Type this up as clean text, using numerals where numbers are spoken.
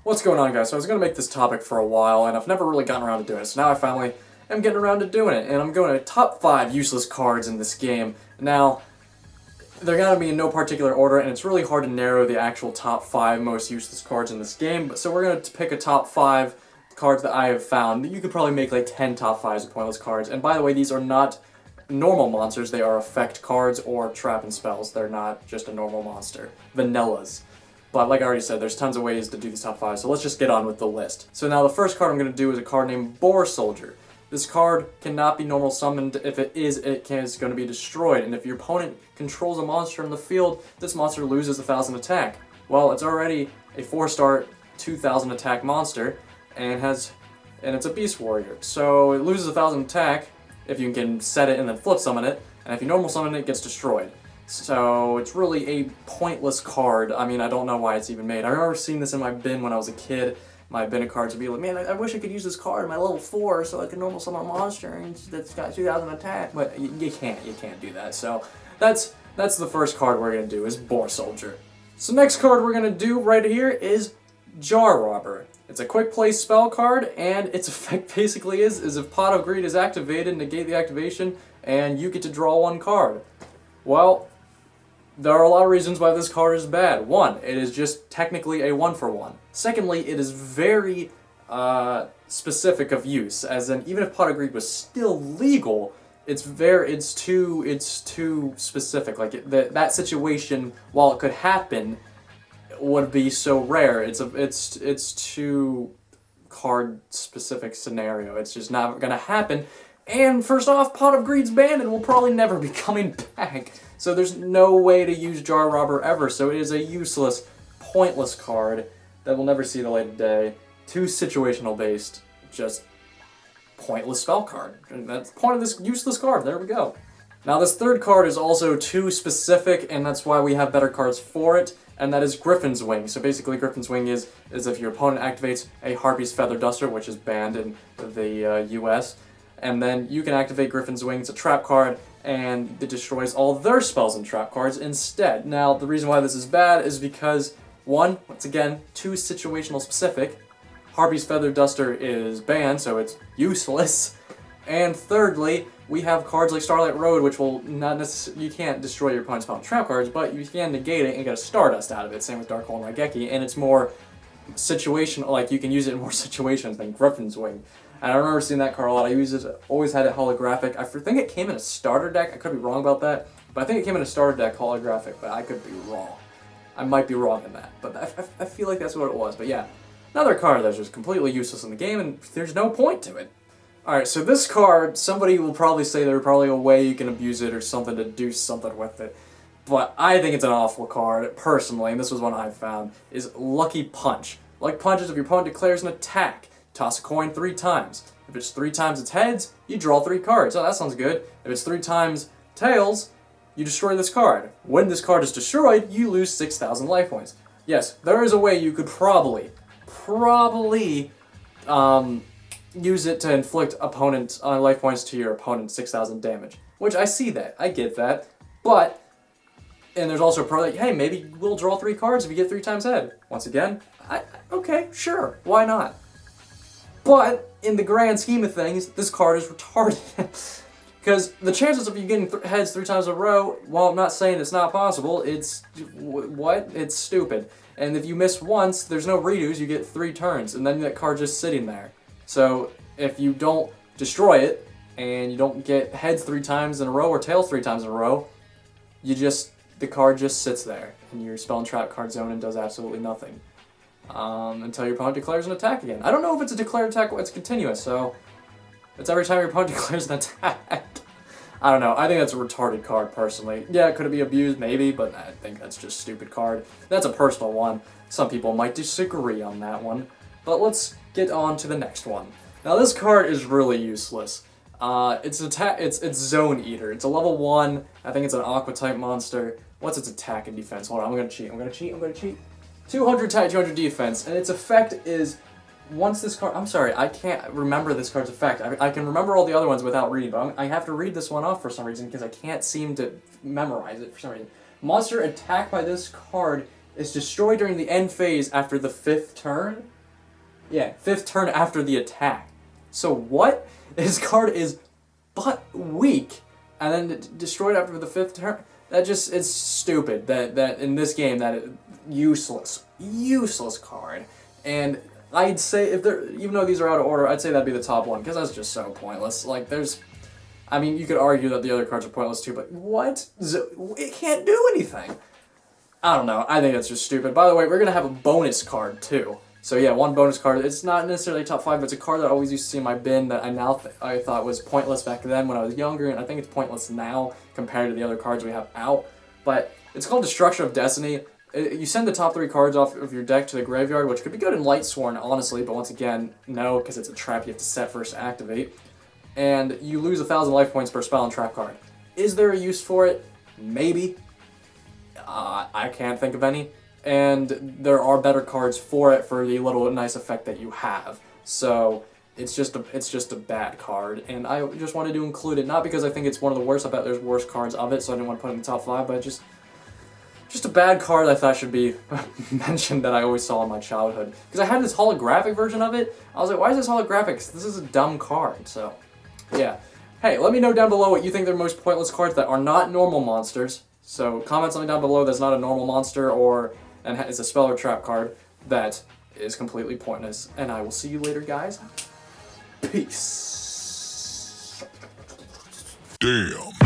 What's going on, guys? So I was going to make this topic for a while, and I've never really gotten around to doing it, so now I finally am getting around to doing it, and I'm going to top 5 useless cards in this game. Now, they're going to be in no particular order, and it's really hard to narrow the actual top 5 most useless cards in this game, so we're going to pick a top 5 cards that I have found. You could probably make like 10 top 5s of pointless cards, and by the way, these are not normal monsters, they are effect cards or trap and spells. They're not just a normal monster. Vanillas. But like I already said, there's tons of ways to do these top 5, so let's just get on with the list. So now the first card I'm going to do is a card named Boris Soldier. This card cannot be normal summoned. If it is, it's going to be destroyed, and if your opponent controls a monster in the field, this monster loses 1,000 attack. Well, it's already a 4-star, 2,000 attack monster, and it's a beast warrior. So it loses 1,000 attack if you can set it and then flip summon it, and if you normal summon it, it gets destroyed. So it's really a pointless card. I mean, I don't know why it's even made. I remember seeing this in my bin when I was a kid. My bin of cards would be like, man, I wish I could use this card in my level 4 so I could normal summon a monster that's got 2,000 attack. But you can't do that. So that's the first card we're going to do is Boris Soldier. So next card we're going to do right here is Jar Robber. It's a quick play spell card, and its effect basically is if Pot of Greed is activated, negate the activation, and you get to draw 1 card. Well, there are a lot of reasons why this card is bad. 1, it is just technically a 1-for-1. Secondly, it is very specific of use, as in even if Pot of Greed was still legal, it's too specific. Like that situation, while it could happen, would be so rare. It's too card specific scenario. It's just not gonna happen. And first off, Pot of Greed's banned and will probably never be coming back. So there's no way to use Jar Robber ever. So it is a useless, pointless card that will never see the light of day. Too situational based, just pointless spell card. And that's the point of this useless card. There we go. Now this third card is also too specific, and that's why we have better cards for it, and that is Griffin's Wing. So basically Griffin's Wing is if your opponent activates a Harpy's Feather Duster, which is banned in the US, and then you can activate Griffin's Wing. It's a trap card, and it destroys all their spells and trap cards instead. Now, the reason why this is bad is because, 1, once again, too situational specific. Harpy's Feather Duster is banned, so it's useless. And thirdly, we have cards like Starlight Road, which will not necessarily, you can't destroy your opponent's spell and trap cards, but you can negate it and get a Stardust out of it. Same with Dark Hole and Raigeki, and it's more situational, like you can use it in more situations than Griffin's Wing. And I remember seeing that card a lot. I always had it holographic. I think it came in a starter deck. I could be wrong about that. But I think it came in a starter deck holographic, but I could be wrong. I might be wrong in that. But I feel like that's what it was. But yeah, another card that's just completely useless in the game, and there's no point to it. Alright, so this card, somebody will probably say there's probably a way you can abuse it or something to do something with it. But I think it's an awful card, personally, and this was one I found, is Lucky Punch. Lucky Punch is if your opponent declares an attack. Toss a coin 3 times. If it's 3 times its heads, you draw 3 cards. Oh, that sounds good. If it's 3 times tails, you destroy this card. When this card is destroyed, you lose 6,000 life points. Yes, there is a way you could probably use it to inflict life points to your opponent 6,000 damage. Which I see that. I get that. But, and there's also probably, hey, maybe we'll draw 3 cards if you get 3 times head. Once again, okay, sure, why not? But, in the grand scheme of things, this card is retarded. Because the chances of you getting heads 3 times in a row, while I'm not saying it's not possible, it's stupid. And if you miss once, there's no redos, you get 3 turns, and then that card's just sitting there. So, if you don't destroy it, and you don't get heads 3 times in a row, or tails 3 times in a row, the card just sits there, and your spell and trap card zone and does absolutely nothing. Until your opponent declares an attack again. I don't know if it's a declared attack or it's continuous, so it's every time your opponent declares an attack. I don't know, I think that's a retarded card, personally. Yeah, could it be abused? Maybe, but I think that's just a stupid card. That's a personal one. Some people might disagree on that one. But let's get on to the next one. Now this card is really useless. It's Zone Eater. It's a level 1, I think it's an Aqua type monster. What's its attack and defense? Hold on, I'm gonna cheat. 200 attack, 200 defense, and its effect is, once this card, I'm sorry, I can't remember this card's effect. I can remember all the other ones without reading, but I have to read this one off for some reason, because I can't seem to memorize it for some reason. Monster attacked by this card is destroyed during the end phase after the 5th turn. Yeah, 5th turn after the attack. So what? His card is but weak, and then destroyed after the 5th turn. That just, it's stupid. That in this game, useless card. And I'd say, if they're, even though these are out of order, I'd say that'd be the top one, because that's just so pointless. Like, I mean, you could argue that the other cards are pointless too, but what? It can't do anything. I don't know. I think that's just stupid. By the way, we're going to have a bonus card, too. So yeah, one bonus card. It's not necessarily top 5, but it's a card that I always used to see in my bin that I thought was pointless back then when I was younger, and I think it's pointless now compared to the other cards we have out. But it's called Destruction of Destiny. You send the top 3 cards off of your deck to the graveyard, which could be good in Lightsworn, honestly, but once again, no, because it's a trap you have to set first to activate. And you lose 1,000 life points per spell and trap card. Is there a use for it? Maybe. I can't think of any. And there are better cards for it for the little nice effect that you have. So it's just a bad card, and I just wanted to include it, not because I think it's one of the worst. I bet there's worse cards of it, so I didn't want to put it in the top 5, but just a bad card I thought should be mentioned that I always saw in my childhood. Because I had this holographic version of it. I was like, why is this holographic? This is a dumb card. So yeah. Hey, let me know down below what you think are the most pointless cards that are not normal monsters. So comment something down below that's not a normal monster and is a spell or trap card that is completely pointless. And I will see you later, guys. Peace. Damn.